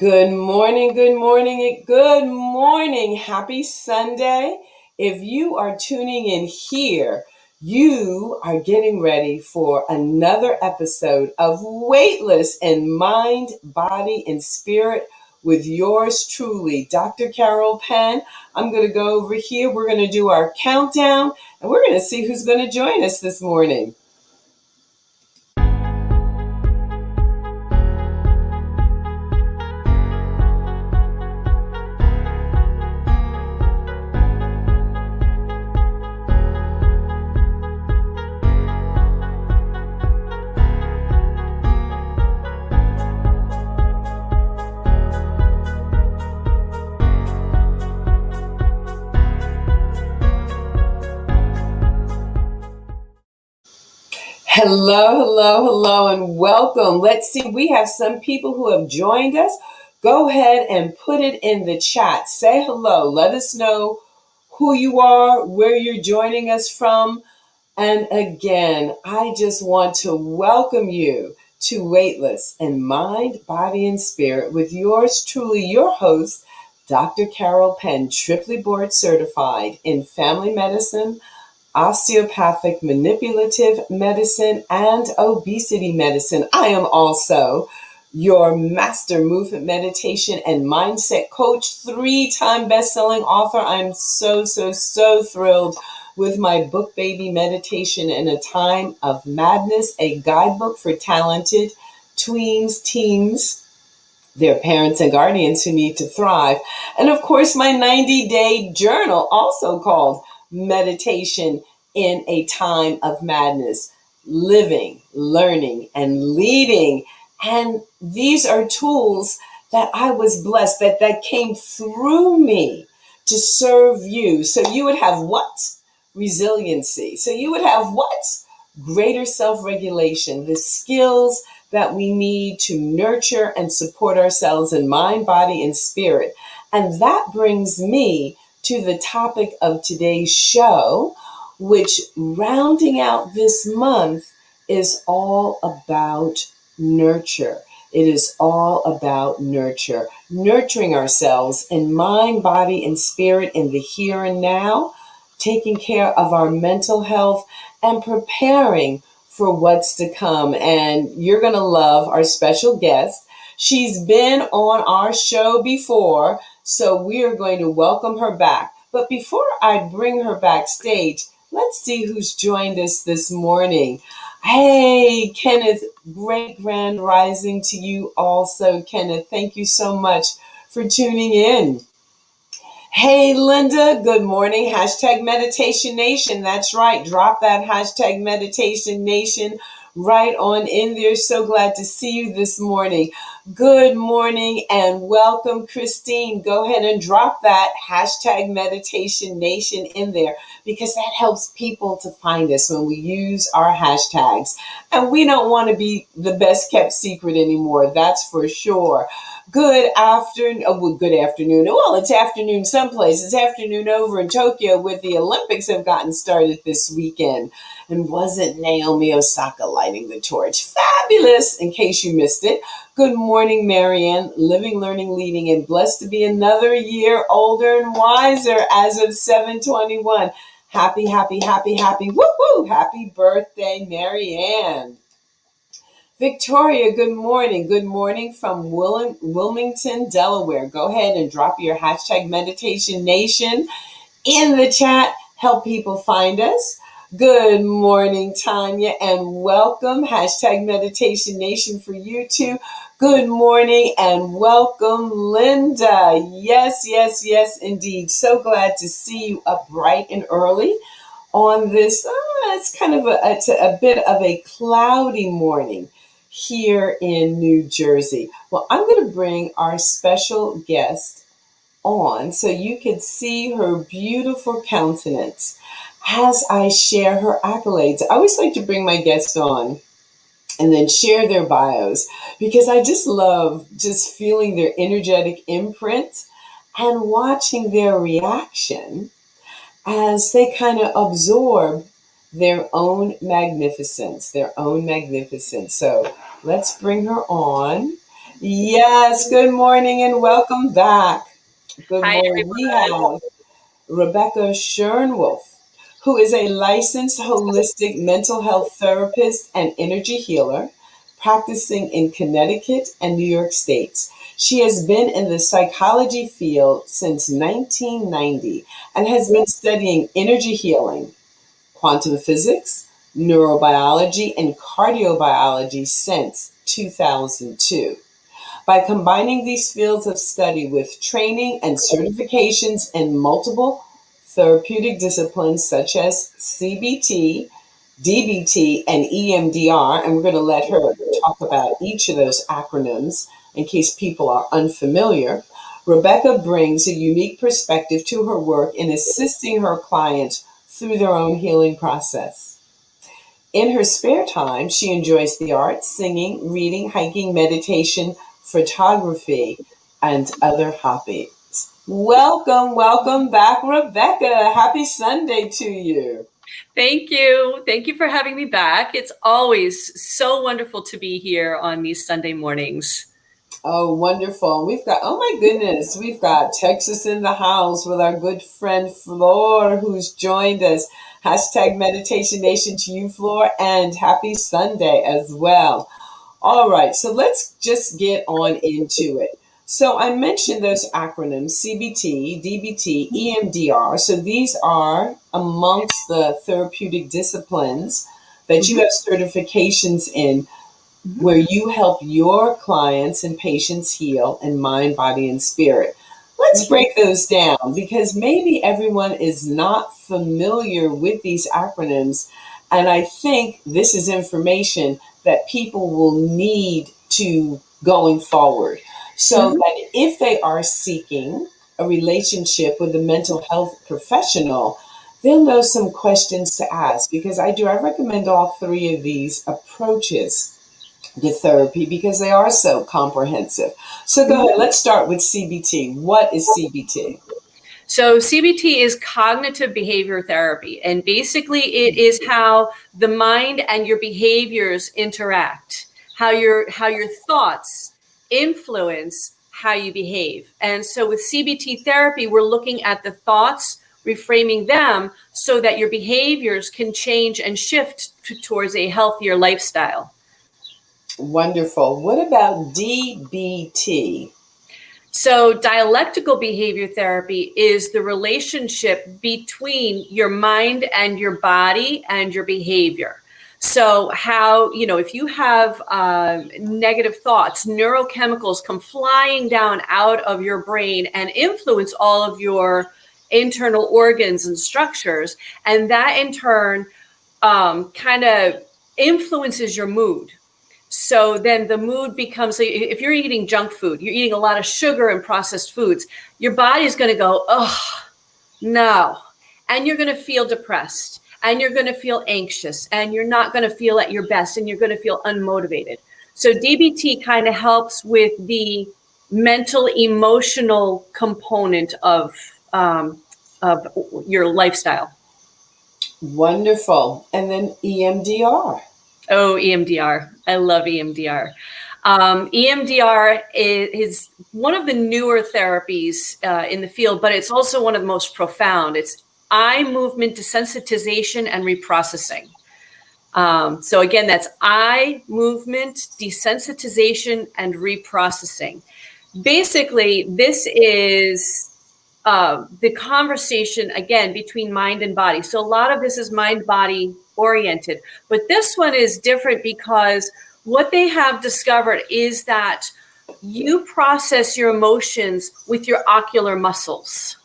Good morning, good morning, good morning. Happy Sunday. If you are tuning in here, you are getting ready for another episode of Weightless in Mind, Body, and Spirit with yours truly, Dr. Carol Penn. I'm going to go over here. We're going to do our countdown, and we're going to see who's going to join us this morning. Hello, and welcome. Let's see, we have some people who have joined us. Go ahead and put it in the chat. Say hello. Let us know who you are, where you're joining us from. And again, I just want to welcome you to Weightless in Mind, Body, and Spirit with yours truly, your host, Dr. Carol Penn, triply board certified in family medicine, osteopathic manipulative medicine, and obesity medicine. I am also your master movement meditation and mindset coach, 3-time best-selling author. I'm so thrilled with my book, Baby Meditation in a Time of Madness, a guidebook for talented tweens, teens, their parents and guardians who need to thrive. And of course, my 90-day journal, also called Meditation in a Time of Madness, living, learning, and leading. And these are tools that I was blessed that came through me to serve you. So you would have what? Resiliency. So you would have what? Greater self-regulation, the skills that we need to nurture and support ourselves in mind, body, and spirit. And that brings me to the topic of today's show, which, rounding out this month, is all about nurture. It is all about nurturing ourselves in mind, body, and spirit in the here and now, taking care of our mental health, and preparing for what's to come. And you're going to love our special guest. She's been on our show before, so we are going to welcome her back. But before I bring her backstage, let's see who's joined us this morning. Hey, Kenneth, great grand rising to you also, Kenneth. Thank you so much for tuning in. Hey, Linda, good morning. Hashtag Meditation Nation. That's right. Drop that hashtag Meditation Nation right on in there. So glad to see you this morning. Good morning and welcome, Christine. Go ahead and drop that hashtag Meditation Nation in there because that helps people to find us when we use our hashtags. And we don't want to be the best kept secret anymore. That's for sure. Good afternoon. Good afternoon. Well, it's afternoon someplace. It's afternoon over in Tokyo with the Olympics have gotten started this weekend. And wasn't Naomi Osaka lighting the torch? Fabulous, in case you missed it. Good morning, Marianne. Living, learning, leading, and blessed to be another year older and wiser as of 7/21. Happy, woo-hoo, happy birthday, Marianne. Victoria, good morning. Good morning from Wilmington, Delaware. Go ahead and drop your hashtag Meditation Nation in the chat. Help people find us. Good morning, Tanya, and welcome. Hashtag Meditation Nation for you too. Good morning and welcome, Linda. Yes, indeed. So glad to see you up bright and early on this. It's kind of a bit of a cloudy morning here in New Jersey. Well, I'm going to bring our special guest on so you can see her beautiful countenance as I share her accolades. I always like to bring my guests on and then share their bios because I just love just feeling their energetic imprint and watching their reaction as they kind of absorb their own magnificence. So let's bring her on. Yes, good morning and welcome back. Good Hi, morning. We everyone. have Rebecca Sherwolf, who is a licensed holistic mental health therapist and energy healer practicing in Connecticut and New York states. She has been in the psychology field since 1990 and has been studying energy healing, quantum physics, neurobiology, and cardiobiology since 2002. By combining these fields of study with training and certifications in multiple therapeutic disciplines such as CBT, DBT, and EMDR, and we're going to let her talk about each of those acronyms in case people are unfamiliar. Rebecca brings a unique perspective to her work in assisting her clients through their own healing process. In her spare time, she enjoys the arts, singing, reading, hiking, meditation, photography, and other hobbies. Welcome, welcome back, Rebecca. Happy Sunday to you. Thank you. Thank you for having me back. It's always so wonderful to be here on these Sunday mornings. Oh, wonderful. We've got, oh my goodness, we've got Texas in the house with our good friend Floor who's joined us. Hashtag Meditation Nation to you, Floor, and happy Sunday as well. All right, so let's just get on into it. So I mentioned those acronyms CBT, DBT, EMDR. So these are amongst the therapeutic disciplines that you have certifications in where you help your clients and patients heal in mind, body, and spirit. Let's break those down because maybe everyone is not familiar with these acronyms. And I think this is information that people will need to going forward. So Mhm. that if they are seeking a relationship with a mental health professional, they'll know some questions to ask because I recommend all three of these approaches to therapy because they are so comprehensive. So go ahead, let's start with CBT. What is CBT? So CBT is cognitive behavior therapy, and basically it is how the mind and your behaviors interact, how your thoughts influence how you behave. And so with CBT therapy, we're looking at the thoughts, reframing them so that your behaviors can change and shift towards a healthier lifestyle. Wonderful. What about DBT? So, dialectical behavior therapy is the relationship between your mind and your body and your behavior. So, if you have negative thoughts, neurochemicals come flying down out of your brain and influence all of your internal organs and structures. And that in turn kind of influences your mood. So then the mood becomes, if you're eating junk food, you're eating a lot of sugar and processed foods, your body's going to go, oh, no. And you're going to feel depressed and you're going to feel anxious and you're not going to feel at your best and you're going to feel unmotivated. So DBT kind of helps with the mental, emotional component of your lifestyle. Wonderful. And then EMDR. Oh, EMDR. I love EMDR. EMDR is one of the newer therapies in the field, but it's also one of the most profound. It's eye movement desensitization and reprocessing. So again, that's eye movement desensitization and reprocessing. Basically, this is the conversation again between mind and body. So a lot of this is mind body oriented, but this one is different because what they have discovered is that you process your emotions with your ocular muscles.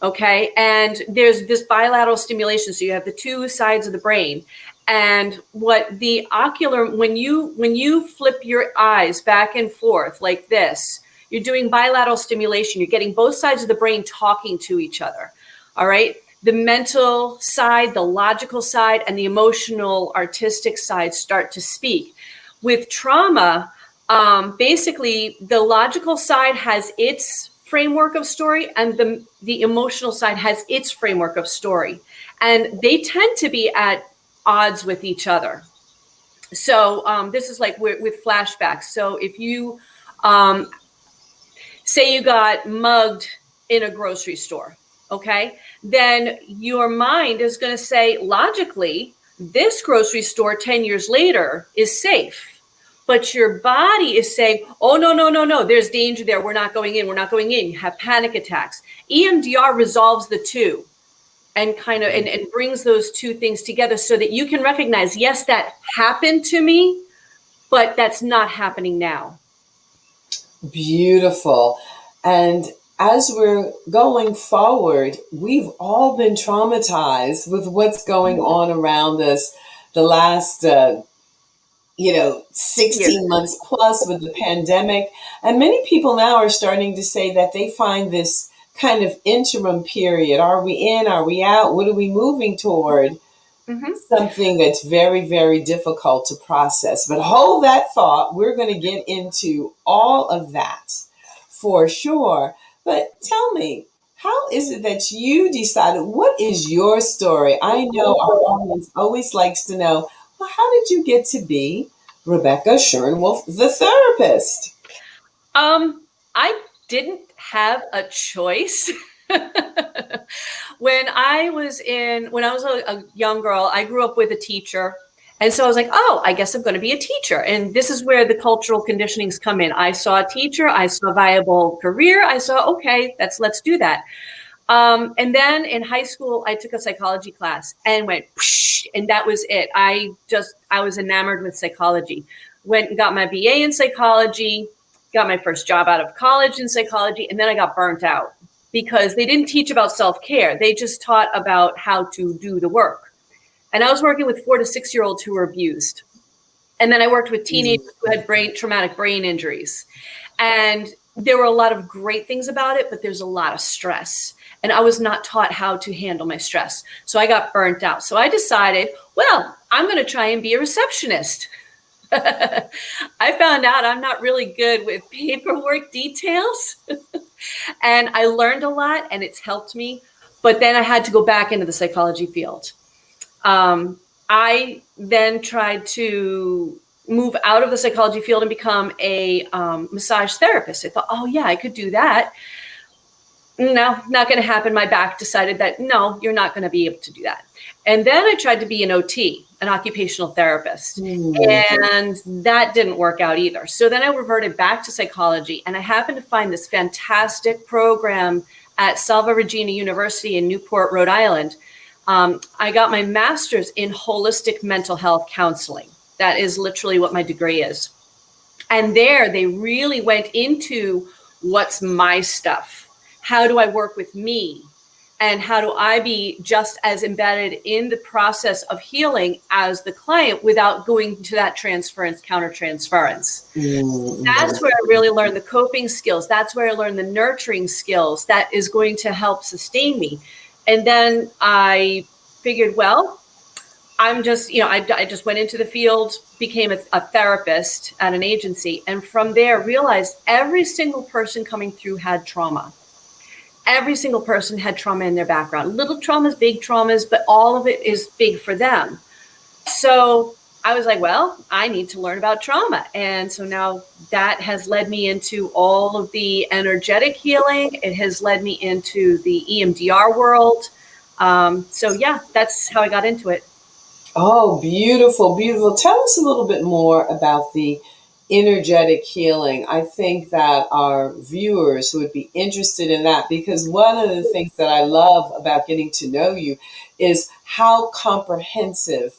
Okay. And there's this bilateral stimulation. So you have the two sides of the brain. And what the ocular, when you flip your eyes back and forth like this, you're doing bilateral stimulation. You're getting both sides of the brain talking to each other. All right. The mental side, the logical side, and the emotional, artistic side start to speak. With trauma, basically, the logical side has its framework of story, and the emotional side has its framework of story. And they tend to be at odds with each other. So this is like with flashbacks. So if you Say you got mugged in a grocery store, okay? Then your mind is going to say, logically, this grocery store 10 years later is safe. But your body is saying, oh, no, no, no, no, there's danger there. We're not going in. We're not going in. You have panic attacks. EMDR resolves the two and kind of and brings those two things together so that you can recognize, yes, that happened to me, but that's not happening now. Beautiful. And as we're going forward, we've all been traumatized with what's going on around us the last 16 months plus with the pandemic. And many people now are starting to say that they find this kind of interim period. Are we in? Are we out? What are we moving toward? Something that's very, very difficult to process. But hold that thought. We're going to get into all of that for sure. But tell me, how is it that you decided? What is your story? I know our audience always likes to know, well, how did you get to be Rebecca Sherwolf, the therapist? I didn't have a choice. When I was a young girl, I grew up with a teacher. And so I was like, oh, I guess I'm going to be a teacher. And this is where the cultural conditionings come in. I saw a teacher, I saw a viable career. I saw, okay, let's do that. And then in high school, I took a psychology class and went, and that was it. I was enamored with psychology. Went and got my BA in psychology, got my first job out of college in psychology, and then I got burnt out because they didn't teach about self-care. They just taught about how to do the work. And I was working with 4 to 6 year olds who were abused. And then I worked with teenagers who had traumatic brain injuries. And there were a lot of great things about it, but there's a lot of stress. And I was not taught how to handle my stress. So I got burnt out. So I decided, well, I'm going to try and be a receptionist. I found out I'm not really good with paperwork details. And I learned a lot and it's helped me. But then I had to go back into the psychology field. I then tried to move out of the psychology field and become a massage therapist. I thought, oh, yeah, I could do that. No, not going to happen. My back decided that, no, you're not going to be able to do that. And then I tried to be an OT, an occupational therapist, and that didn't work out either. So then I reverted back to psychology, and I happened to find this fantastic program at Salve Regina University in Newport, Rhode Island. I got my master's in holistic mental health counseling. That is literally what my degree is. And there they really went into what's my stuff. How do I work with me? And how do I be just as embedded in the process of healing as the client without going to that transference, countertransference? That's where I really learned the coping skills. That's where I learned the nurturing skills that is going to help sustain me. And then I figured, well, I just went into the field, became a therapist at an agency. And from there realized every single person coming through had trauma. Every single person had trauma in their background, little traumas, big traumas, but all of it is big for them. So I was like, well, I need to learn about trauma. And so now that has led me into all of the energetic healing. It has led me into the EMDR world. So yeah, that's how I got into it. Oh, beautiful, beautiful. Tell us a little bit more about the energetic healing. I think that our viewers would be interested in that because one of the things that I love about getting to know you is how comprehensive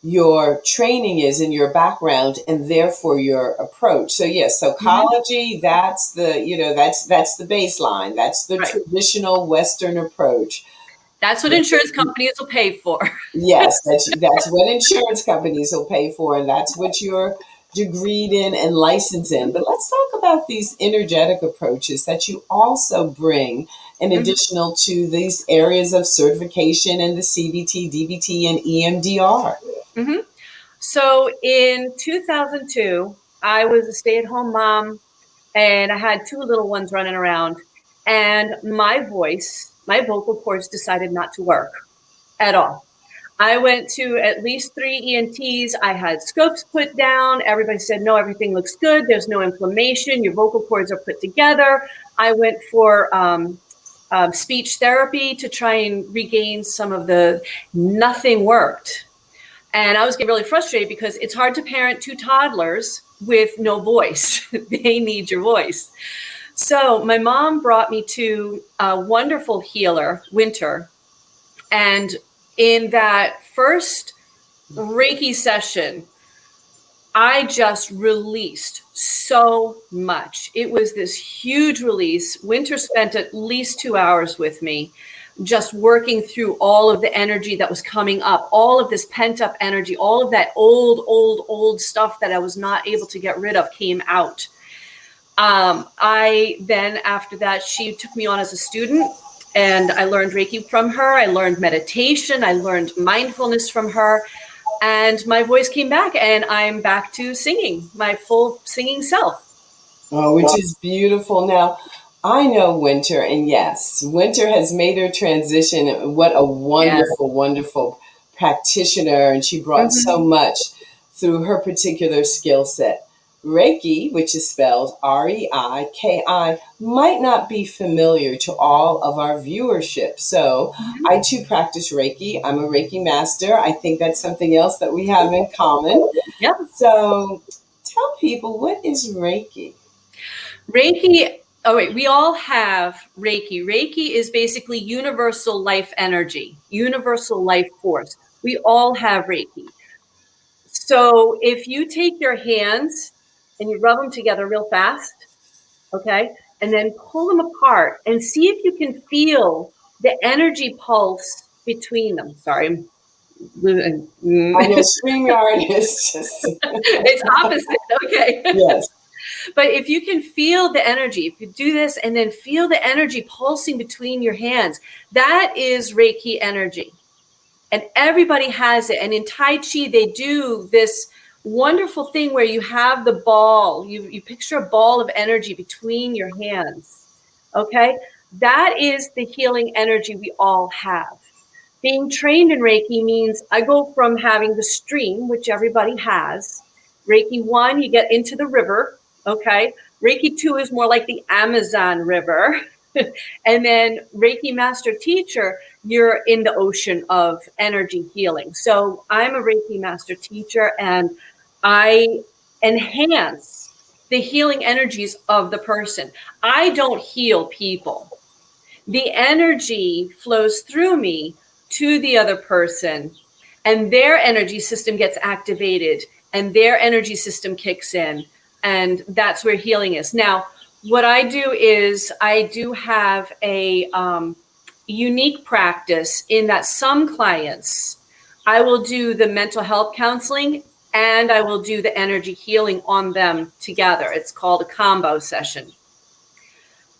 your training is in your background and therefore your approach. So yes, psychology, that's that's the baseline. That's the traditional Western approach. That's what insurance companies will pay for. Yes, that's what insurance companies will pay for, and that's what you're degreed in and licensed in. But let's talk about these energetic approaches that you also bring in additional to these areas of certification and the CBT, DBT, and EMDR. So in 2002, I was a stay-at-home mom, and I had 2 little ones running around, and my vocal cords decided not to work at all. I went to at least 3 ENTs. I had scopes put down. Everybody said, no, everything looks good. There's no inflammation. Your vocal cords are put together. I went for speech therapy to try and regain some of nothing worked. And I was getting really frustrated because it's hard to parent 2 toddlers with no voice. They need your voice. So my mom brought me to a wonderful healer, Winter. And in that first Reiki session, I just released so much. It was this huge release. Winter spent at least 2 hours with me, just working through all of the energy that was coming up, all of this pent up energy, all of that old stuff that I was not able to get rid of came out. I then, after that, she took me on as a student, and I learned Reiki from her. I learned meditation. I learned mindfulness from her. And my voice came back, and I'm back to singing, my full singing self. Oh, which is beautiful. Now, I know Winter, and yes, Winter has made her transition. What a wonderful, wonderful practitioner, and she brought so much through her particular skill set. Reiki, which is spelled Reiki, might not be familiar to all of our viewership. So I too practice Reiki. I'm a Reiki master. I think that's something else that we have in common. Yep. So tell people, what is Reiki? Reiki, oh wait, we all have Reiki. Reiki is basically universal life energy, universal life force. We all have Reiki. So if you take your hands and you rub them together real fast, okay, and then pull them apart and see if you can feel the energy pulse between them. Sorry. I know StreamYard is just... It's opposite. Okay. Yes. But if you can feel the energy, if you do this and then feel the energy pulsing between your hands, that is Reiki energy. And everybody has it. And in Tai Chi, they do this wonderful thing where you have the ball, you picture a ball of energy between your hands. Okay? That is the healing energy we all have. Being trained in Reiki means I go from having the stream, which everybody has. Reiki 1, you get into the river. Okay. Reiki 2 is more like the Amazon River. And then Reiki Master Teacher, you're in the ocean of energy healing. So I'm a Reiki Master Teacher, and I enhance the healing energies of the person. I don't heal people. The energy flows through me to the other person, and their energy system gets activated, and their energy system kicks in. And that's where healing is. Now, what I do is I do have a unique practice in that some clients, I will do the mental health counseling and I will do the energy healing on them together. It's called a combo session.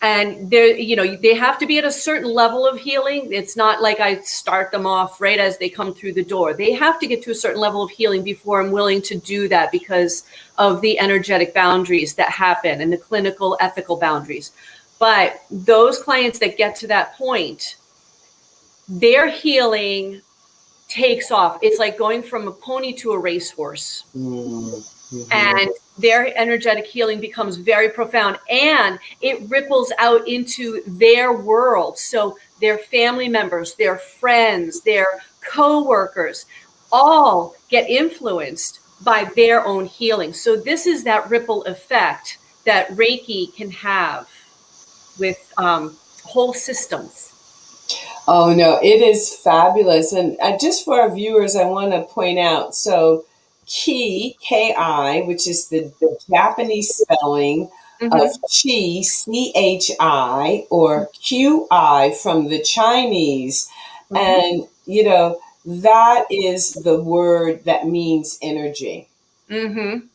And they have to be at a certain level of healing. It's not like I start them off right as they come through the door. They have to get to a certain level of healing before I'm willing to do that, because of the energetic boundaries that happen and the clinical ethical boundaries. But those clients that get to that point, their healing takes off. It's like going from a pony to a racehorse. And their energetic healing becomes very profound, and it ripples out into their world. So their family members, their friends, their co-workers all get influenced by their own healing. So this is that ripple effect that Reiki can have with whole systems. Oh, no, it is fabulous. And just for our viewers, I want to point out, so Ki, Ki, which is the Japanese spelling of Chi, Chi, or Qi from the Chinese. And, that is the word that means energy.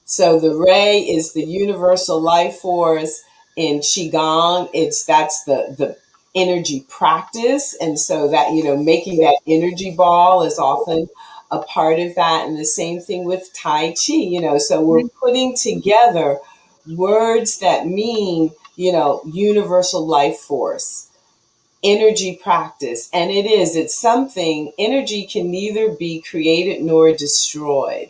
So the Ray is the universal life force. In Qigong, that's the energy practice. And so that, making that energy ball is often a part of that. And the same thing with Tai Chi, so we're putting together words that mean, universal life force. energy practice. And it's something, energy can neither be created nor destroyed.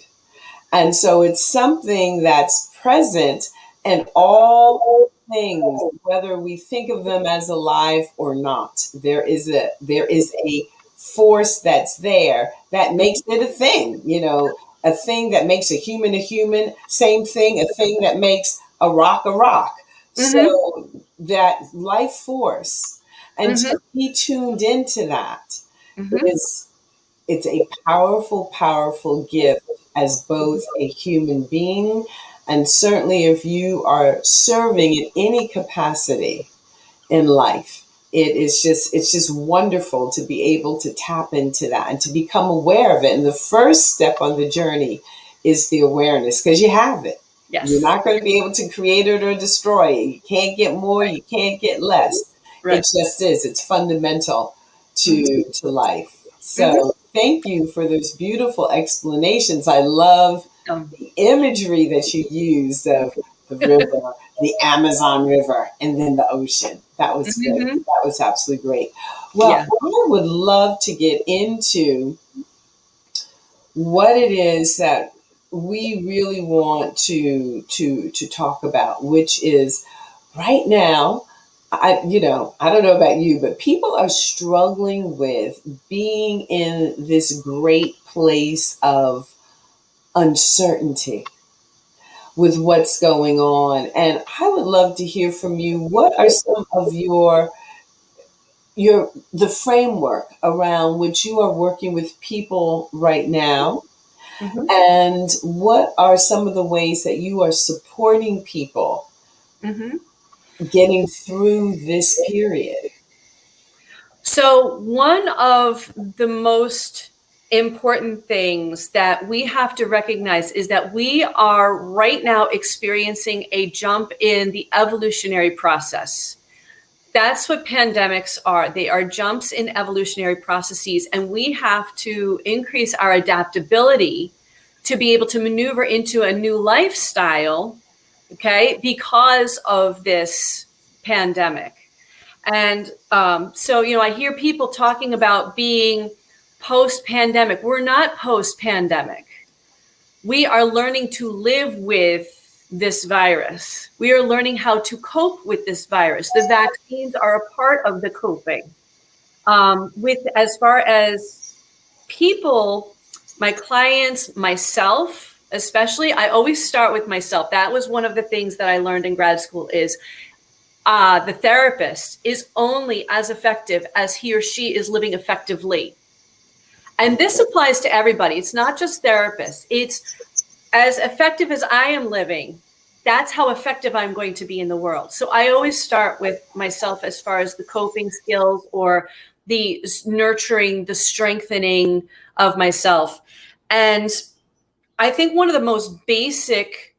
And so it's something that's present in all things, whether we think of them as alive or not. There is a force that's there that makes it a thing, a thing that makes a human, same thing, a thing that makes a rock a rock. Mm-hmm. So that life force, and Mm-hmm. to be tuned into that Mm-hmm. is it's a powerful, powerful gift as both a human being, and certainly if you are serving in any capacity in life, it's just wonderful to be able to tap into that and to become aware of it. And the first step on the journey is the awareness, because you have it. You're Yes. not going to be able to create it or destroy it. You can't get more, you can't get less. It Right. just is. It's fundamental Mm-hmm. to life. Mm-hmm. So thank you for those beautiful explanations. I love Um, the imagery that you used of the river, the Amazon River, and then the ocean. That was great. mm-hmm. That was absolutely great. Well, Yeah. I would love to get into what it is that we really want to talk about, which is right now. I don't know about you, but people are struggling with being in this great place of uncertainty with what's going on. And I would love to hear from you. What are some of the framework around which you are working with people right now? Mm-hmm. And what are some of the ways that you are supporting people Mm-hmm. getting through this period? So, one of the most important things that we have to recognize is that we are right now experiencing a jump in the evolutionary process. That's what pandemics are. They are jumps in evolutionary processes, and we have to increase our adaptability to be able to maneuver into a new lifestyle, okay, because of this pandemic. And so, I hear people talking about being post pandemic. We're not post pandemic. We are learning to live with this virus. We are learning how to cope with this virus. The vaccines are a part of the coping. With as far as people, my clients, myself, especially, I always start with myself. That was one of the things that I learned in grad school is the therapist is only as effective as he or she is living effectively. And this applies to everybody. It's not just therapists. It's as effective as I am living, that's how effective I'm going to be in the world. So I always start with myself as far as the coping skills or the nurturing, the strengthening of myself. And I think one of the most basic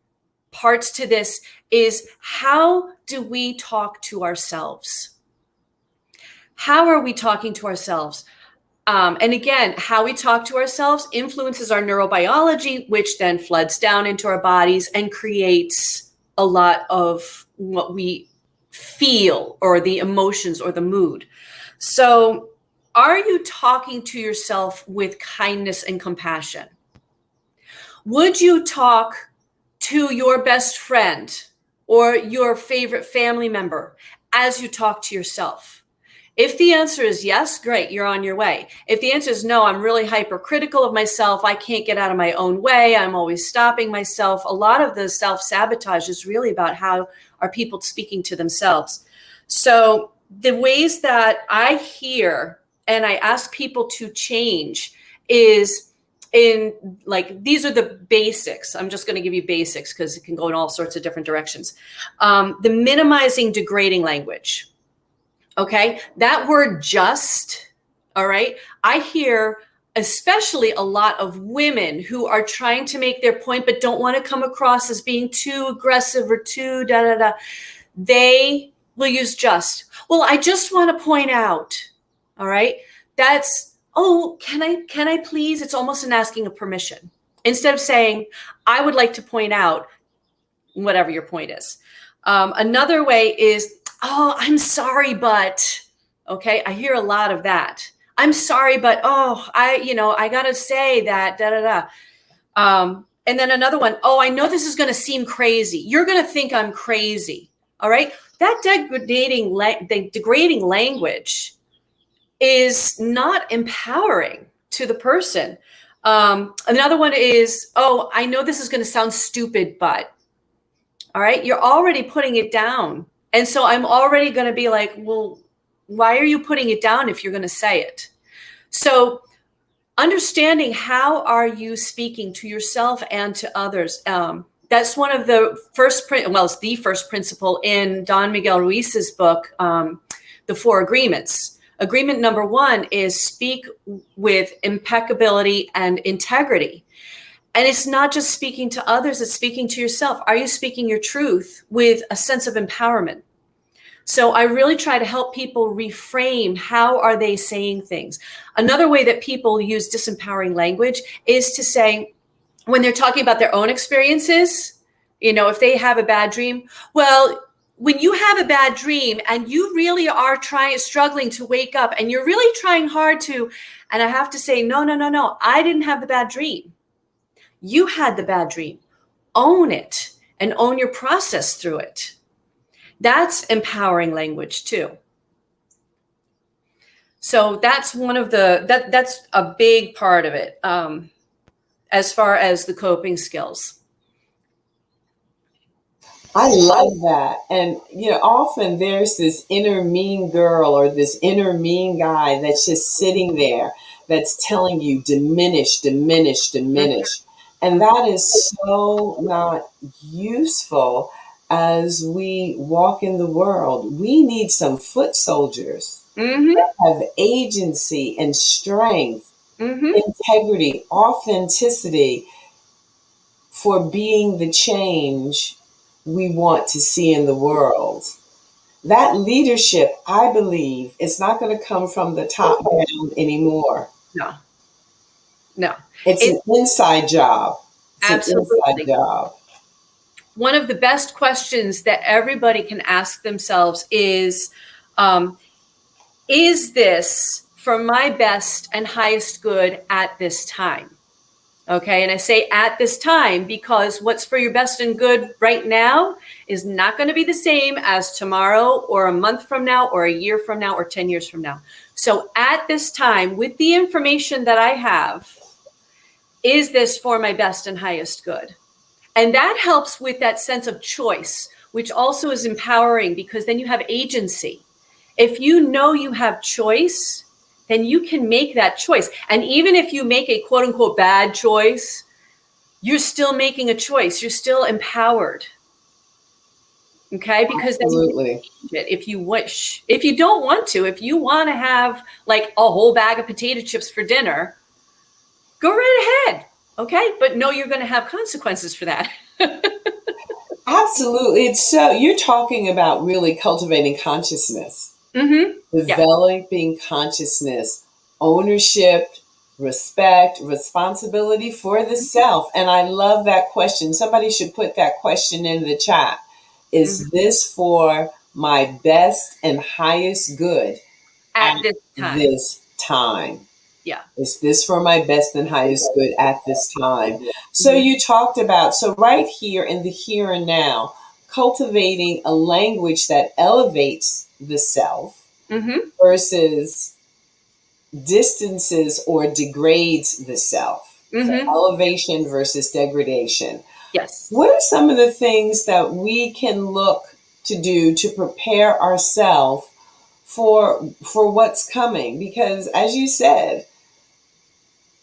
parts to this is, how do we talk to ourselves? How are we talking to ourselves? And again, how we talk to ourselves influences our neurobiology, which then floods down into our bodies and creates a lot of what we feel, or the emotions, or the mood. So, are you talking to yourself with kindness and compassion? Would you talk to your best friend or your favorite family member as you talk to yourself? If the answer is yes, great, you're on your way. If the answer is no, I'm really hypercritical of myself, I can't get out of my own way, I'm always stopping myself. A lot of the self-sabotage is really about how are people speaking to themselves. So the ways that I hear and I ask people to change is in, like, these are the basics. I'm just going to give you basics because it can go in all sorts of different directions. The minimizing degrading language. Okay, that word just, all right, I hear especially a lot of women who are trying to make their point but don't want to come across as being too aggressive or too da da da. They will use just. Well, I just want to point out, all right, that's, oh, can I please? It's almost an asking of permission. Instead of saying, I would like to point out, whatever your point is. Another way is, oh, I'm sorry, but, Okay. I hear a lot of that. I'm sorry, but I got to say that, da, da, da. And then another one, oh, I know this is going to seem crazy. You're going to think I'm crazy. All right. That degrading language is not empowering to the person. Another one is, oh, I know this is going to sound stupid, but all right, you're already putting it down. And so I'm already going to be like, well, why are you putting it down if you're going to say it? So understanding how are you speaking to yourself and to others. That's one of the it's the first principle in Don Miguel Ruiz's book, The Four Agreements. Agreement number one is speak with impeccability and integrity. And it's not just speaking to others, it's speaking to yourself. Are you speaking your truth with a sense of empowerment? So I really try to help people reframe how are they saying things. Another way that people use disempowering language is to say, when they're talking about their own experiences, if they have a bad dream, well, when you have a bad dream and you really are struggling to wake up and you're really trying hard to, and I have to say, no, I didn't have the bad dream. You had the bad dream. Own it and own your process through it. That's empowering language too. So that's that's a big part of it, as far as the coping skills. I love that. And, often there's this inner mean girl or this inner mean guy that's just sitting there that's telling you diminish, diminish, diminish. And that is so not useful as we walk in the world. We need some foot soldiers that have agency and strength, integrity, authenticity for being the change we want to see in the world. That leadership, I believe, is not going to come from the top down anymore. No. It's an inside job. It's absolutely. An inside job. One of the best questions that everybody can ask themselves is this for my best and highest good at this time? Okay, and I say at this time because what's for your best and good right now is not going to be the same as tomorrow or a month from now or a year from now or 10 years from now. So at this time, with the information that I have, is this for my best and highest good? And that helps with that sense of choice, which also is empowering because then you have agency. If you know you have choice, then you can make that choice. And even if you make a quote unquote bad choice, you're still making a choice. You're still empowered. Okay? Because then you can change it if you wish. If you don't want to, if you want to have like a whole bag of potato chips for dinner, go right ahead. Okay? But no, you're going to have consequences for that. Absolutely. You're talking about really cultivating consciousness. Developing consciousness, ownership, respect, responsibility for the self. And I love that question. Somebody should put that question in the chat. Is this for my best and highest good at this time? Yeah. Is this for my best and highest good at this time? So you talked about, right here in the here and now, cultivating a language that elevates the self versus distances or degrades the self. So elevation versus degradation. Yes. What are some of the things that we can look to do to prepare ourselves for what's coming? Because as you said,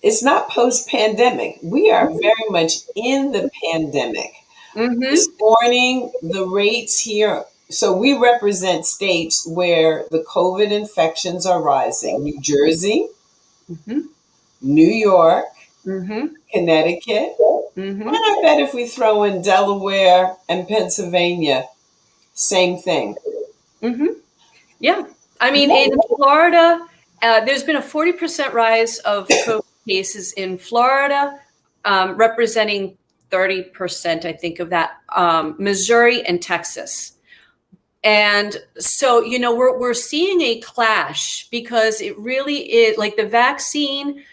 it's not post-pandemic. We are very much in the pandemic. This morning, the rates here, so we represent states where the COVID infections are rising. New Jersey, New York, Connecticut, and I bet if we throw in Delaware and Pennsylvania, same thing. Yeah. I mean, in Florida, there's been a 40% rise of COVID cases in Florida, representing 30%, I think, of that, Missouri and Texas. And so, we're seeing a clash, because it really is like the vaccine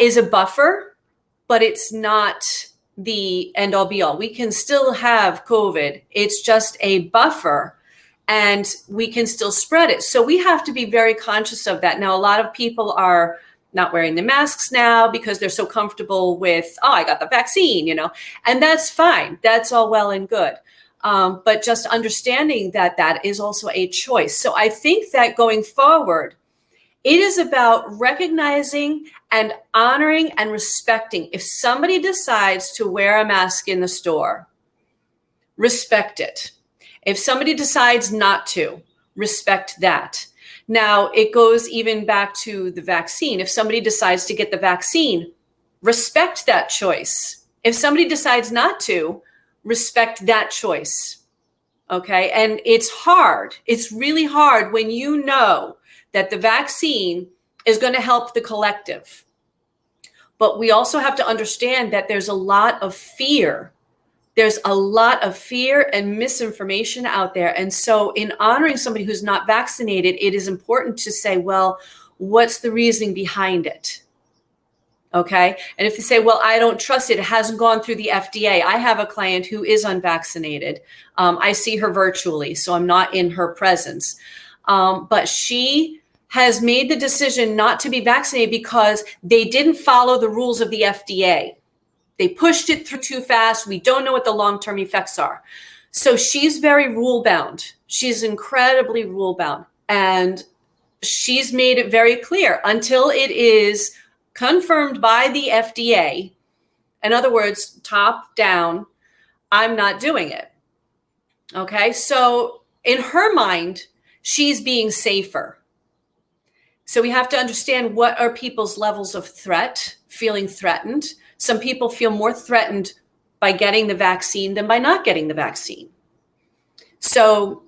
is a buffer, but it's not the end all be all. We can still have COVID. It's just a buffer, and we can still spread it. So we have to be very conscious of that. Now, a lot of people are not wearing the masks now because they're so comfortable with, oh, I got the vaccine, and that's fine. That's all well and good. But just understanding that that is also a choice. So I think that going forward, it is about recognizing and honoring and respecting. If somebody decides to wear a mask in the store, respect it. If somebody decides not to, respect that. Now, it goes even back to the vaccine. If somebody decides to get the vaccine, respect that choice. If somebody decides not to, respect that choice. Okay? And it's hard. It's really hard when you know that the vaccine is going to help the collective. But we also have to understand that there's a lot of fear. There's a lot of fear and misinformation out there. And so in honoring somebody who's not vaccinated, it is important to say, well, what's the reasoning behind it? Okay. And if you say, well, I don't trust it, it hasn't gone through the FDA. I have a client who is unvaccinated. I see her virtually, so I'm not in her presence. But she has made the decision not to be vaccinated because they didn't follow the rules of the FDA. They pushed it through too fast. We don't know what the long-term effects are. So she's very rule-bound. She's incredibly rule-bound. And she's made it very clear, until it is confirmed by the FDA, in other words, top down, I'm not doing it. Okay, so in her mind, she's being safer. So we have to understand, what are people's levels of threat, feeling threatened. Some people feel more threatened by getting the vaccine than by not getting the vaccine. So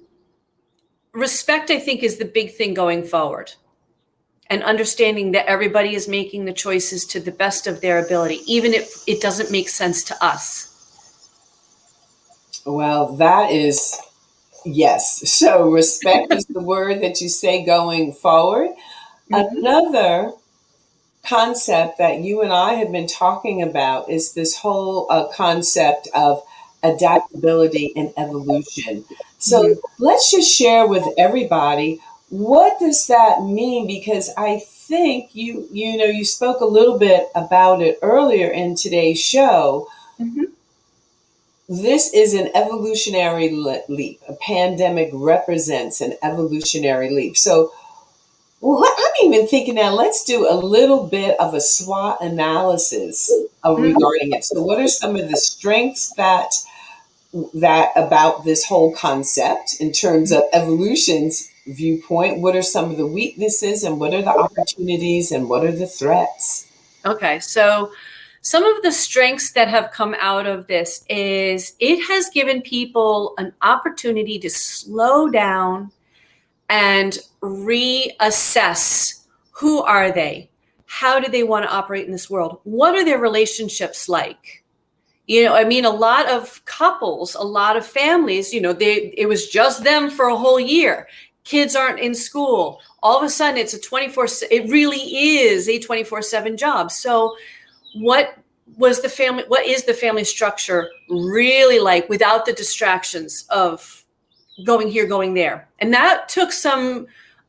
respect, I think, is the big thing going forward. And understanding that everybody is making the choices to the best of their ability, even if it doesn't make sense to us. Well, that is, yes. So respect is the word that you say going forward. Mm-hmm. Another concept that you and I have been talking about is this whole concept of adaptability and evolution. So let's just share with everybody, what does that mean? Because I think you spoke a little bit about it earlier in today's show. Mm-hmm. This is an evolutionary leap. A pandemic represents an evolutionary leap. So I'm even thinking now, let's do a little bit of a SWOT analysis regarding it. So what are some of the strengths that about this whole concept in terms of evolution's viewpoint? What are some of the weaknesses, and what are the opportunities, and what are the threats? Okay, so some of the strengths that have come out of this is it has given people an opportunity to slow down and reassess, who are they? How do they want to operate in this world? What are their relationships like? A lot of couples, a lot of families, it was just them for a whole year. Kids aren't in school. All of a sudden it really is a 24/7 job. So what is the family structure really like without the distractions of going here, going there? And that took some,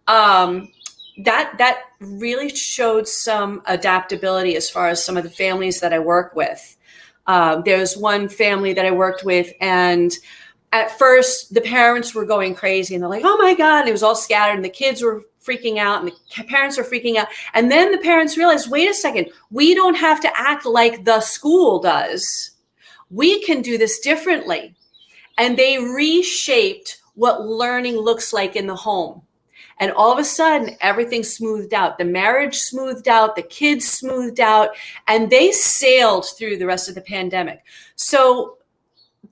that really showed some adaptability as far as some of the families that I work with. There's one family that I worked with, and at first the parents were going crazy, and they're like, oh my God, and it was all scattered, and the kids were freaking out, and the parents were freaking out. And then the parents realized, wait a second, we don't have to act like the school does. We can do this differently. And they reshaped what learning looks like in the home. And all of a sudden, everything smoothed out. The marriage smoothed out, the kids smoothed out, and they sailed through the rest of the pandemic. So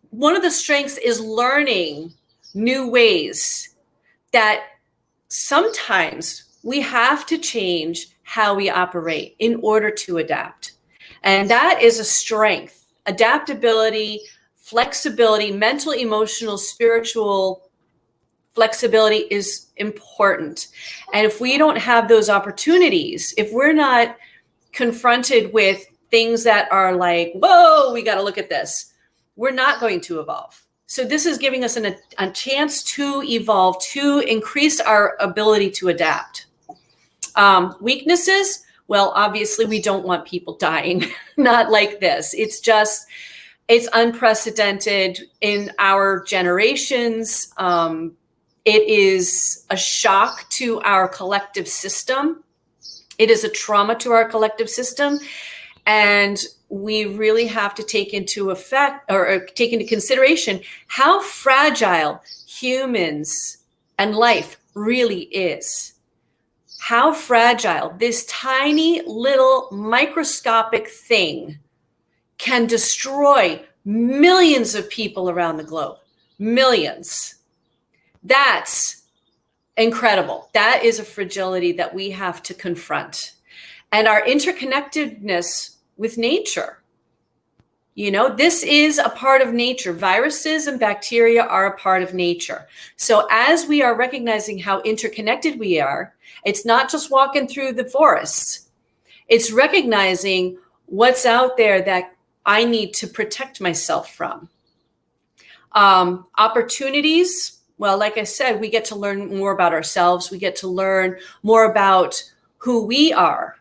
one of the strengths is learning new ways that sometimes we have to change how we operate in order to adapt. And that is a strength. Adaptability, flexibility, mental, emotional, spiritual Flexibility is important. And if we don't have those opportunities, if we're not confronted with things that are like, whoa, we got to look at this, we're not going to evolve. So this is giving us a chance to evolve, to increase our ability to adapt. Weaknesses, well, obviously we don't want people dying, not like this. It's unprecedented in our generations. It is a shock to our collective system. It is a trauma to our collective system. And we really have to take into consideration how fragile humans and life really is. How fragile this tiny little microscopic thing can destroy millions of people around the globe. Millions. That's incredible. That is a fragility that we have to confront. And our interconnectedness with nature. This is a part of nature. Viruses and bacteria are a part of nature. So as we are recognizing how interconnected we are, it's not just walking through the forests. It's recognizing what's out there that I need to protect myself from. Opportunities. Well, like I said, we get to learn more about ourselves. We get to learn more about who we are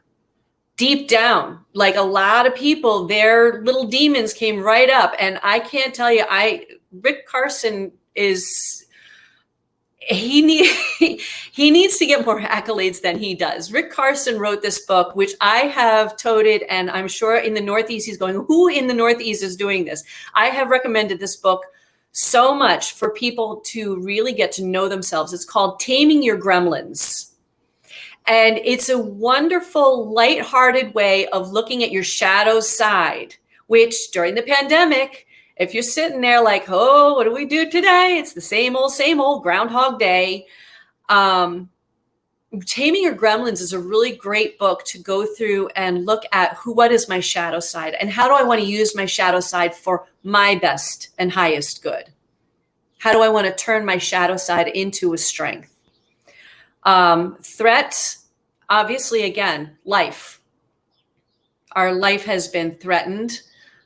deep down. Like a lot of people, their little demons came right up. And I can't tell you, Rick Carson he needs to get more accolades than he does. Rick Carson wrote this book, which I have toted, and I'm sure in the Northeast, he's going, who in the Northeast is doing this? I have recommended this book so much for people to really get to know themselves. It's called Taming Your Gremlins. And it's a wonderful, lighthearted way of looking at your shadow side, which during the pandemic, if you're sitting there like, oh, what do we do today? It's the same old Groundhog Day. Taming Your Gremlins is a really great book to go through and look at what is my shadow side and how do I want to use my shadow side for my best and highest good? How do I want to turn my shadow side into a strength? Threats, obviously, again, life. Our life has been threatened.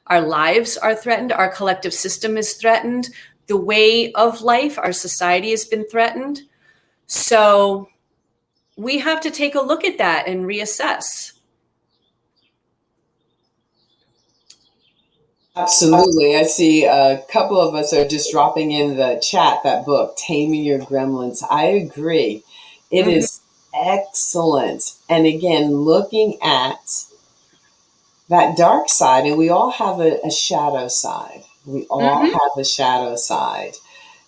Our lives are threatened. Our collective system is threatened. The way of life, our society has been threatened. So we have to take a look at that and reassess. Absolutely. I see a couple of us are just dropping in the chat that book, Taming Your Gremlins. I agree. It is excellent. And again, looking at that dark side, and we all have a shadow side. We all have a shadow side.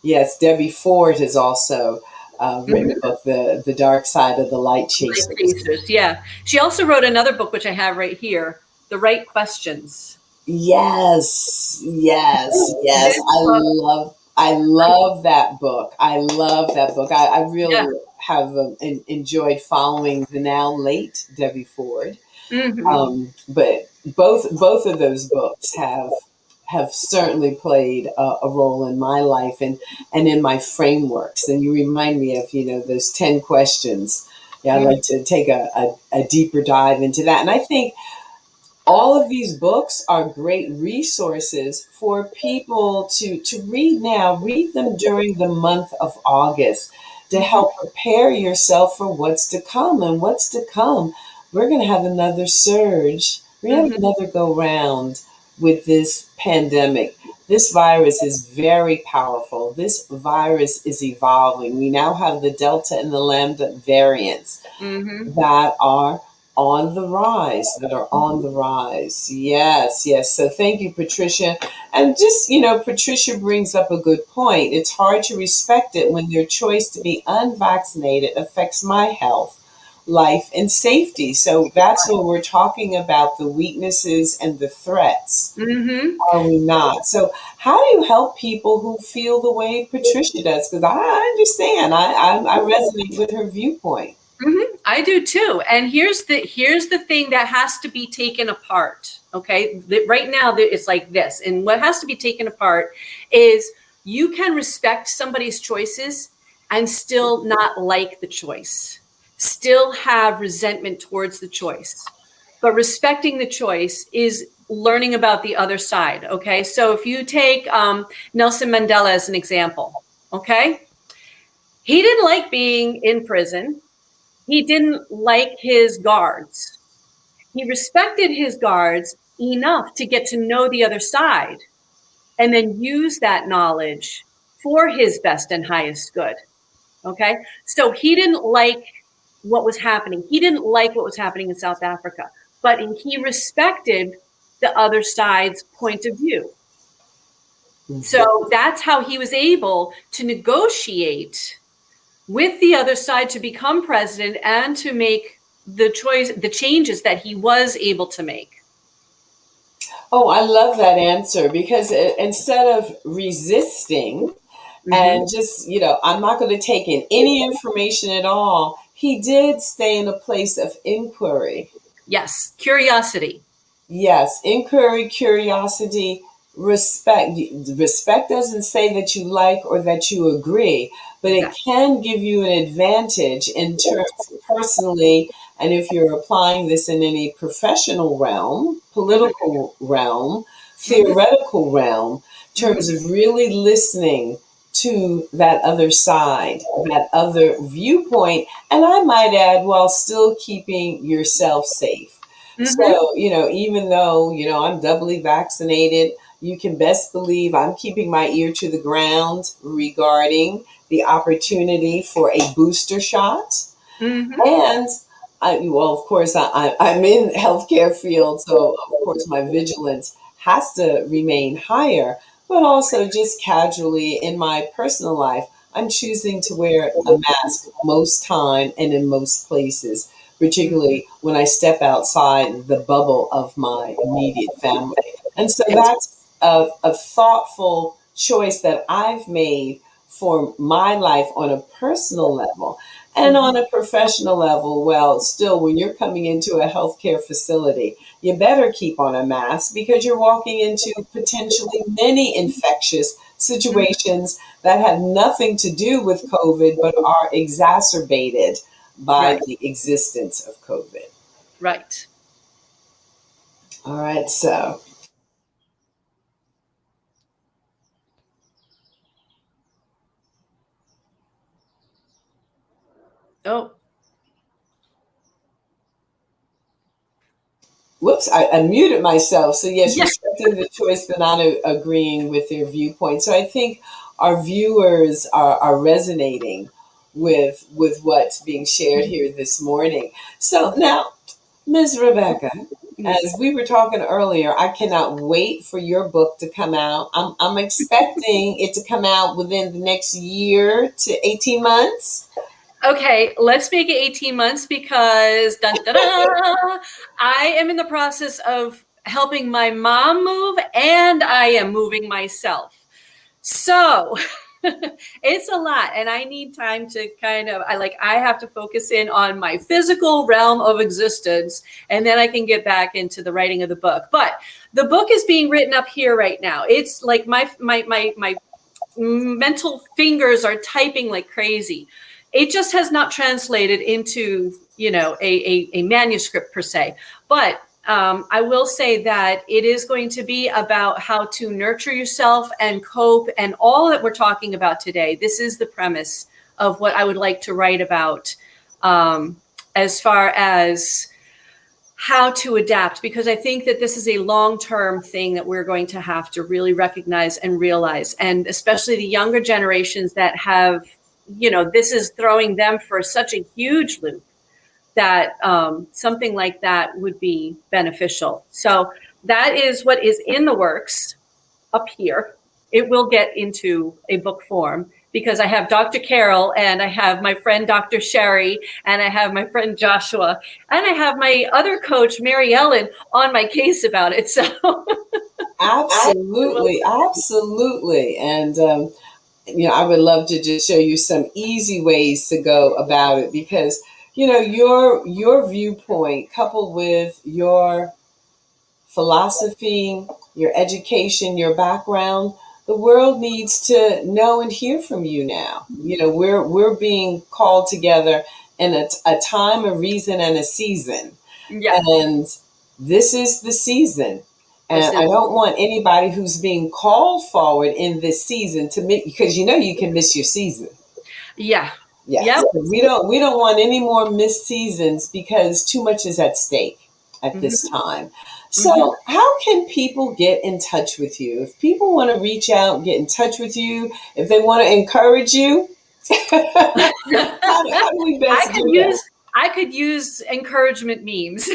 Yes, Debbie Ford has also written a book, The Dark Side of the Light Chasers. Yeah. She also wrote another book, which I have right here, The Right Questions. Yes. I love that book. I really have enjoyed following the now late Debbie Ford. But both of those books have certainly played a role in my life and in my frameworks. And you remind me of, those 10 questions. Yeah, I'd like to take a deeper dive into that. And I think all of these books are great resources for people to read now. Read them during the month of August to help prepare yourself for what's to come. And what's to come, we're going to have another surge. We're going to have another go round with this pandemic. This virus is very powerful. This virus is evolving. We now have the Delta and the Lambda variants that are on the rise. Yes. So thank you, Patricia. And just, Patricia brings up a good point. It's hard to respect it when their choice to be unvaccinated affects my health, life, and safety. So that's when we're talking about the weaknesses and the threats. Are we not? So how do you help people who feel the way Patricia does? Because I understand. I resonate with her viewpoint. I do too. And here's the thing that has to be taken apart. Okay. Right now it's like this. And what has to be taken apart is you can respect somebody's choices and still not like the choice, still have resentment towards the choice. But respecting the choice is learning about the other side, okay? So if you take Nelson Mandela as an example, okay? He didn't like being in prison. He didn't like his guards. He respected his guards enough to get to know the other side and then use that knowledge for his best and highest good. Okay. So he didn't like what was happening. He didn't like what was happening in South Africa, but he respected the other side's point of view. Mm-hmm. So that's how he was able to negotiate with the other side to become president and to make the changes that he was able to make. Oh, I love that answer, because instead of resisting and just, I'm not going to take in any information at all, he did stay in a place of inquiry. Yes, curiosity. Yes, inquiry, curiosity, respect. Respect doesn't say that you like or that you agree, but it can give you an advantage in terms personally. And if you're applying this in any professional realm, political realm, theoretical realm, in terms of really listening to that other side, that other viewpoint, and I might add, while still keeping yourself safe. So, even though, I'm doubly vaccinated, you can best believe I'm keeping my ear to the ground regarding the opportunity for a booster shot. And of course, I'm in healthcare field, so of course my vigilance has to remain higher, but also just casually in my personal life, I'm choosing to wear a mask most time and in most places, particularly when I step outside the bubble of my immediate family. And so that's a thoughtful choice that I've made for my life on a personal level. And on a professional level, well, still, when you're coming into a healthcare facility, you better keep on a mask, because you're walking into potentially many infectious situations that have nothing to do with COVID, but are exacerbated by the existence of COVID. Right. All right, so. Oh. Whoops, I muted myself. So yes, respecting the choice, but not agreeing with their viewpoint. So I think our viewers are resonating with what's being shared here this morning. So now, Ms. Rebecca, as we were talking earlier, I cannot wait for your book to come out. I'm expecting it to come out within the next year to 18 months. Okay, let's make it 18 months because I am in the process of helping my mom move, and I am moving myself. So it's a lot, and I need time to I have to focus in on my physical realm of existence, and then I can get back into the writing of the book. But the book is being written up here right now. It's like my mental fingers are typing like crazy. It just has not translated into, a manuscript per se. But I will say that it is going to be about how to nurture yourself and cope, and all that we're talking about today. This is the premise of what I would like to write about, as far as how to adapt, because I think that this is a long-term thing that we're going to have to really recognize and realize. And especially the younger generations that have, this is throwing them for such a huge loop, that something like that would be beneficial. So that is what is in the works up here. It will get into a book form, because I have Dr. Carol, and I have my friend Dr. Sherry, and I have my friend Joshua, and I have my other coach, Mary Ellen, on my case about it. So absolutely. And I would love to just show you some easy ways to go about it, because your viewpoint, coupled with your philosophy, your education, your background, the world needs to know and hear from you now. You know, we're being called together in a time, a reason, and a season. Yeah, And this is the season. this And I is. don't want anybody who's being called forward in this season to make, because you know you can miss your season. Yeah. Yes. Yep. We don't want any more missed seasons because too much is at stake at Hmm. this time. Hmm. So how can people get in touch with you? If people want to reach out, get in touch with you, if they want to encourage you, how do we I best could do that? use I could use encouragement memes.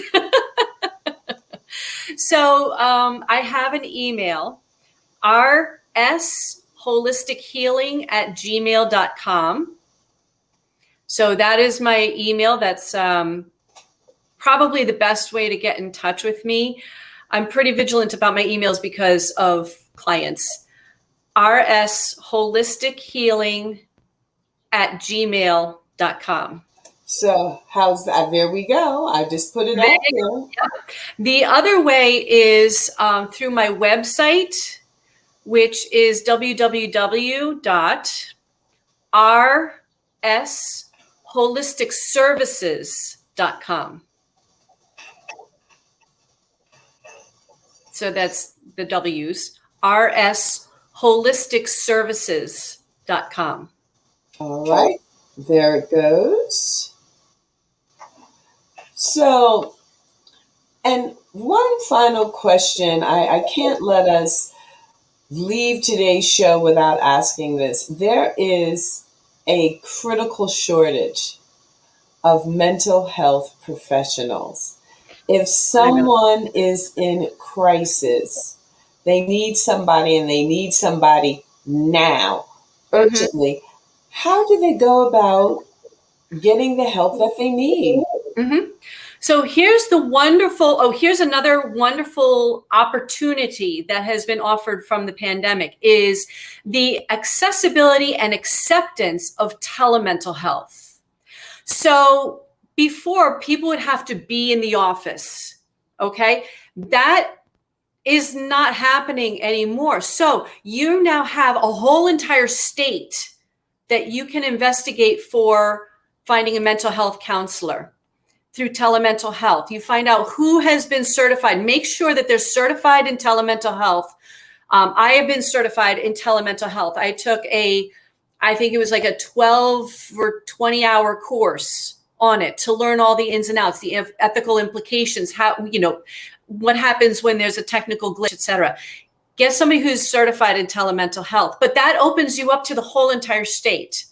So I have an email, rsholistic@gmail.com. So that is my email. That's probably the best way to get in touch with me. I'm pretty vigilant about my emails because of clients. rsholistic@gmail.com. So how's that? There we go. I just put it There out you go. there. The other way is through my website, which is www.rsholisticsservices.com. So that's the W's, rsholisticsservices.com. All right. There it goes. So, and one final question. I can't let us leave today's show without asking this. There is a critical shortage of mental health professionals. If I know. someone is in crisis, they need somebody and they need somebody now, Mhm. urgently. How do they go about getting the help that they need? Mhm. So here's another wonderful opportunity that has been offered from the pandemic is the accessibility and acceptance of telemental health. So before, people would have to be in the office, okay? That is not happening anymore. So you now have a whole entire state that you can investigate for finding a mental health counselor through telemental health. You find out who has been certified. Make sure that they're certified in telemental health. I have been certified in telemental health. I took I think it was like a 12 or 20 hour course on it to learn all the ins and outs, the ethical implications, how, what happens when there's a technical glitch, etc. Get somebody who's certified in telemental health, but that opens you up to the whole entire state.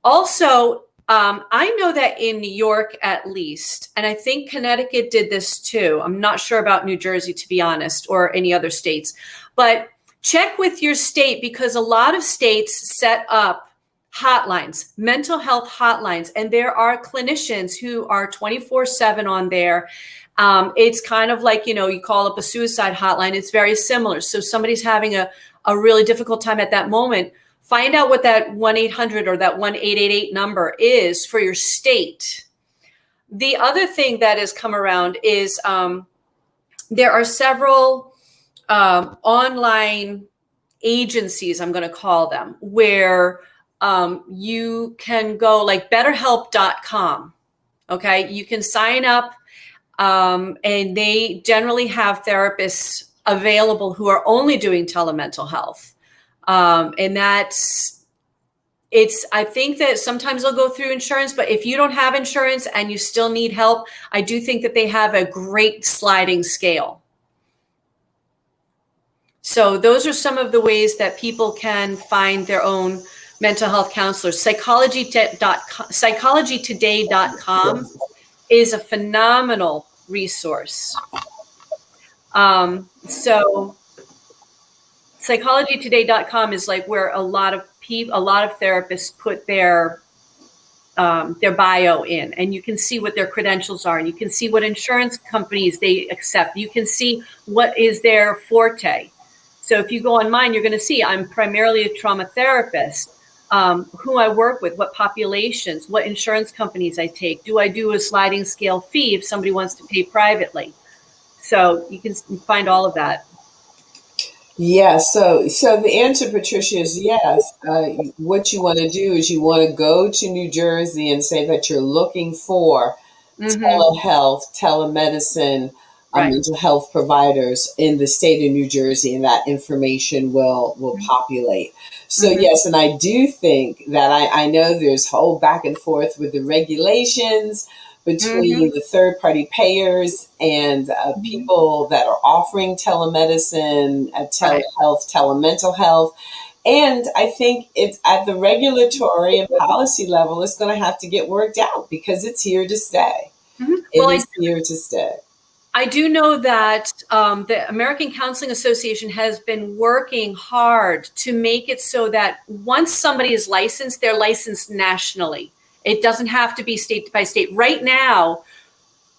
Also, I know that in New York, at least, and I think Connecticut did this too. I'm not sure about New Jersey, to be honest, or any other states, but check with your state because a lot of states set up hotlines, mental health hotlines, and there are clinicians who are 24/7 on there. It's kind of like, you call up a suicide hotline. It's very similar. So somebody's having a really difficult time at that moment. Find out what that 1-800 or that 1-888 number is for your state. The other thing that has come around is there are several online agencies, I'm going to call them, where you can go, like betterhelp.com. Okay, you can sign up and they generally have therapists available who are only doing telemental health. And I think that sometimes they'll go through insurance, but if you don't have insurance and you still need help, I do think that they have a great sliding scale. So those are some of the ways that people can find their own mental health counselors. Psychologytoday.com is a phenomenal resource. So psychologytoday.com is like where a lot of therapists put their bio in, and you can see what their credentials are, and you can see what insurance companies they accept. You can see what is their forte. So if you go on mine, you're going to see I'm primarily a trauma therapist. Who I work with, what populations, what insurance companies I take. Do I do a sliding scale fee if somebody wants to pay privately? So you can find all of that. Yeah, so the answer, Patricia, is yes. What you want to do is you want to go to New Jersey and say that you're looking for Mm-hmm. telehealth, telemedicine, Right. mental health providers in the state of New Jersey, and that information will populate. So Mm-hmm. yes, and I do think that I know there's whole back and forth with the regulations between Mm-hmm. the third party payers and Mm-hmm. people that are offering telemedicine, Right. telehealth, telemental health. And I think it's at the regulatory and policy level, it's going to have to get worked out because it's here to stay. Mm-hmm. It Well, is here to stay. I do know that the American Counseling Association has been working hard to make it so that once somebody is licensed, they're licensed nationally. It doesn't have to be state by state. Right now,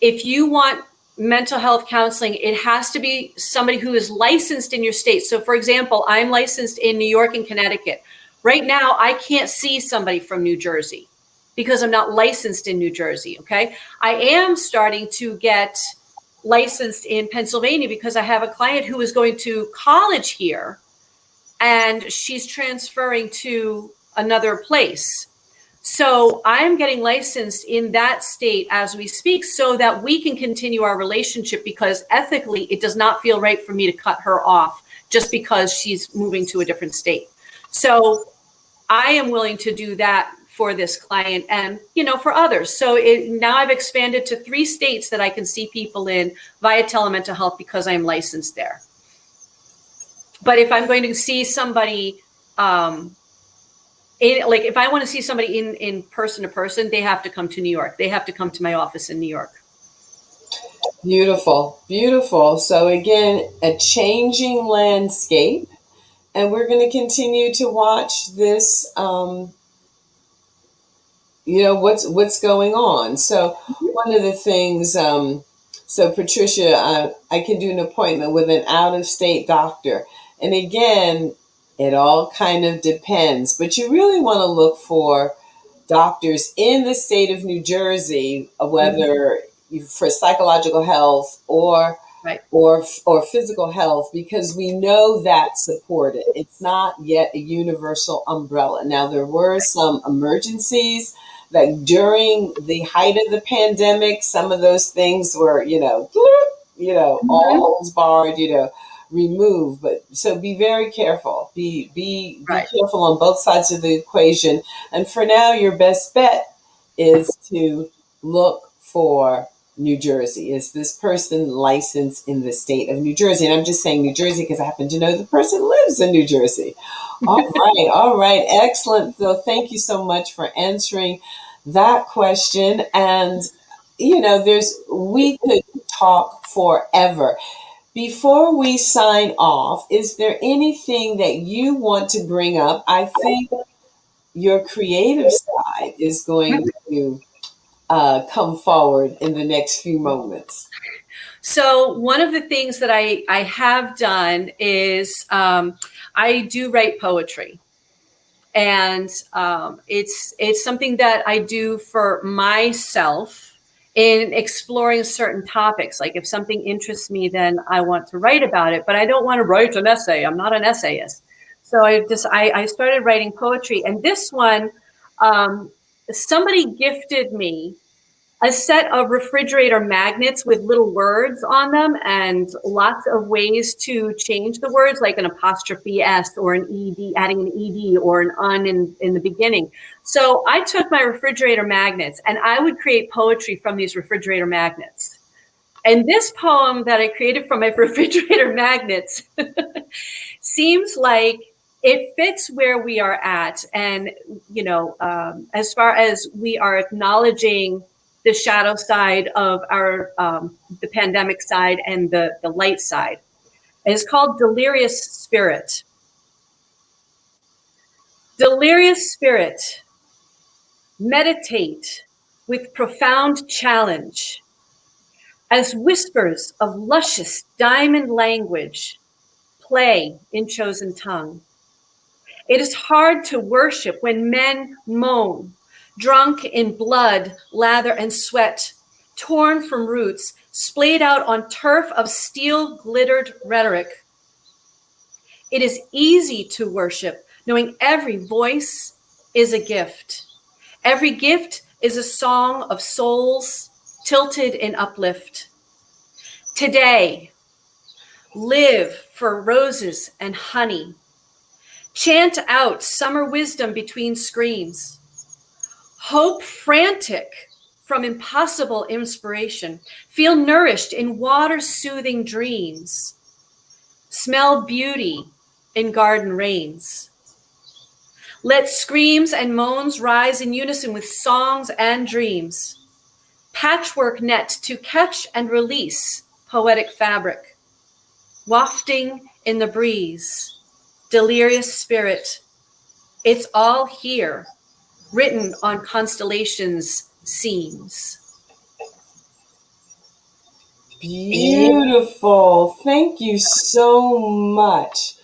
if you want mental health counseling, it has to be somebody who is licensed in your state. So, for example, I'm licensed in New York and Connecticut. Right now, I can't see somebody from New Jersey because I'm not licensed in New Jersey. Okay. I am starting to get licensed in Pennsylvania because I have a client who is going to college here and she's transferring to another place. So I'm getting licensed in that state as we speak so that we can continue our relationship, because ethically it does not feel right for me to cut her off just because she's moving to a different state. So I am willing to do that for this client and, for others. So now I've expanded to 3 states that I can see people in via telemental health because I'm licensed there. But if I'm going to see somebody, like if I want to see somebody in person to person, they have to come to New York. They have to come to my office in New York. Beautiful, beautiful. So again, a changing landscape, and we're going to continue to watch this. What's going on. So one of the things. So Patricia, I can do an appointment with an out of state doctor, and again, it all kind of depends. But you really want to look for doctors in the state of New Jersey, Mm-hmm. whether for psychological health Right. or physical health, because we know that's supported. It's not yet a universal umbrella. Now there were some emergencies, like during the height of the pandemic, some of those things were, all Mm-hmm. holds barred, removed. But so be very careful. Be Right. careful on both sides of the equation. And for now, your best bet is to look for New Jersey. Is this person licensed in the state of New Jersey? And I'm just saying New Jersey because I happen to know the person lives in New Jersey. All right, excellent. So thank you so much for answering that question. And we could talk forever. Before we sign off, is there anything that you want to bring up? I think your creative side is going to come forward in the next few moments. So one of the things that I have done is I do write poetry. And it's something that I do for myself in exploring certain topics. Like if something interests me, then I want to write about it, but I don't want to write an essay. I'm not an essayist. So I started writing poetry, and this one, um, somebody gifted me a set of refrigerator magnets with little words on them and lots of ways to change the words, like an apostrophe S or an ED, adding an ED or an UN in the beginning. So I took my refrigerator magnets and I would create poetry from these refrigerator magnets. And this poem that I created from my refrigerator magnets seems like it fits where we are at. And, as far as we are acknowledging the shadow side of our, the pandemic side and the light side. And it's called Delirious Spirit. Delirious Spirit, meditate with profound challenge as whispers of luscious diamond language play in chosen tongue. It is hard to worship when men moan, drunk in blood, lather, and sweat, torn from roots, splayed out on turf of steel glittered rhetoric. It is easy to worship, knowing every voice is a gift. Every gift is a song of souls tilted in uplift. Today, live for roses and honey. Chant out summer wisdom between screams. Hope frantic from impossible inspiration. Feel nourished in water-soothing dreams. Smell beauty in garden rains. Let screams and moans rise in unison with songs and dreams. Patchwork net to catch and release poetic fabric. Wafting in the breeze, delirious spirit. It's all here, written on constellations' seams. Beautiful. Thank you so much.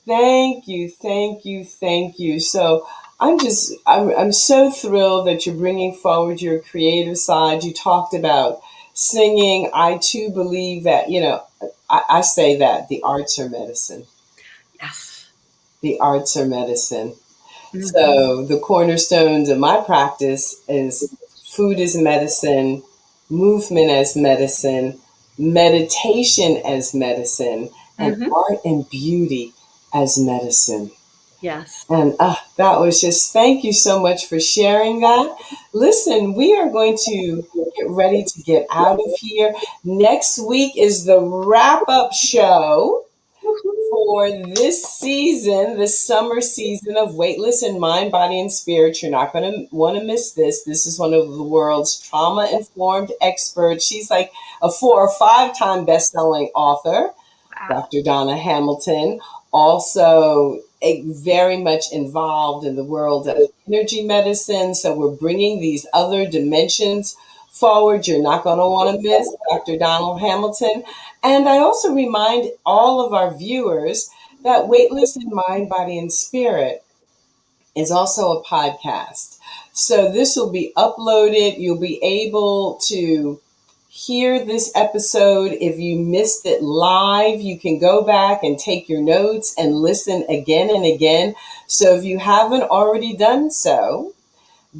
Thank you, thank you, thank you. So I'm so thrilled that you're bringing forward your creative side. You talked about singing. I too believe that, I say that the arts are medicine. Yes. The arts are medicine. Mm-hmm. So the cornerstones of my practice is food as medicine, movement as medicine, meditation as medicine, and art and beauty as medicine. Yes. And that was just, thank you so much for sharing that. Listen, we are going to get ready to get out of here. Next week is the wrap-up show for this season, the summer season of Weightless in Mind, Body, and Spirit. You're not going to want to miss this. This is one of the world's trauma-informed experts. She's like a 4 or 5 time best-selling author. Wow. Dr. Donna Hamilton, also very much involved in the world of energy medicine. So we're bringing these other dimensions forward. You're not going to want to miss Dr. Donald Hamilton. And I also remind all of our viewers that Weightless in Mind, Body, and Spirit is also a podcast. So this will be uploaded. You'll be able to hear this episode. If you missed it live, you can go back and take your notes and listen again and again. So if you haven't already done so,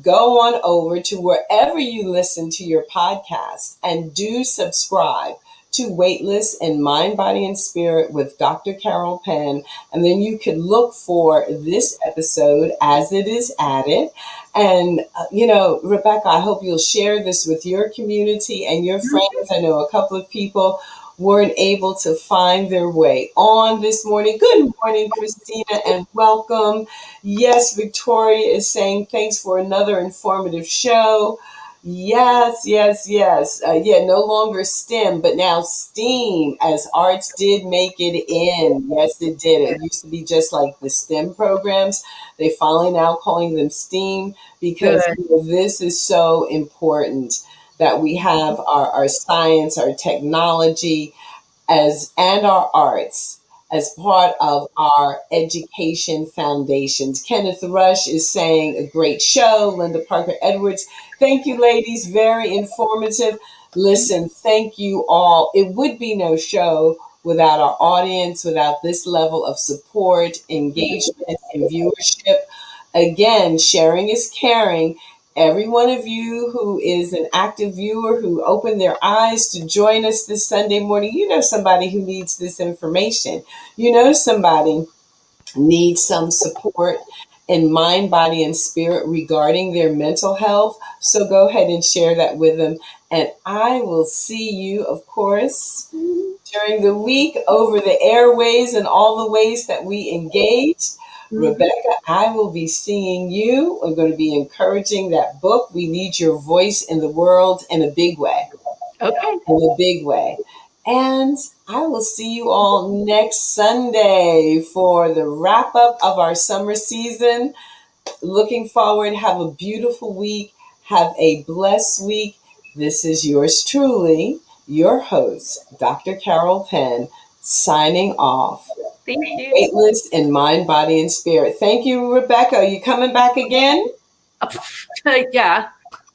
go on over to wherever you listen to your podcast and do subscribe to Weightless in Mind, Body, and Spirit with Dr. Carol Penn. And then you can look for this episode as it is added. And, Rebecca, I hope you'll share this with your community and your friends. I know a couple of people weren't able to find their way on this morning. Good morning, Christina, and welcome. Yes, Victoria is saying thanks for another informative show. Yes. No longer STEM, but now STEAM, as arts did make it in. Yes, it did. It used to be just like the STEM programs. They finally now calling them STEAM because this is so important that we have our science, our technology, and our arts as part of our education foundations. Kenneth Rush is saying a great show. Linda Parker Edwards, thank you, ladies. Very informative. Listen, thank you all. It would be no show without our audience, without this level of support, engagement, and viewership. Again, sharing is caring. Every one of you who is an active viewer who opened their eyes to join us this Sunday morning, you know somebody who needs this information. You know somebody needs some support in mind, body, and spirit regarding their mental health. So go ahead and share that with them. And I will see you, of course, during the week over the airways and all the ways that we engage. Rebecca, I will be seeing you. I'm going to be encouraging that book. We need your voice in the world in a big way. Okay. In a big way. And I will see you all next Sunday for the wrap up of our summer season. Looking forward. Have a beautiful week. Have a blessed week. This is yours truly, your host, Dr. Carol Penn, signing off. Thank you. Weightless in Mind, Body, and Spirit. Thank you, Rebecca. Are you coming back again? Yeah.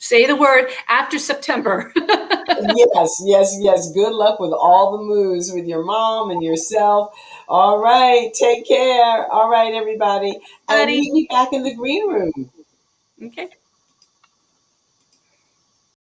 Say the word after September. Yes, yes, yes. Good luck with all the moves with your mom and yourself. All right. Take care. All right, everybody. And Buddy. meet me back in the green room. Okay.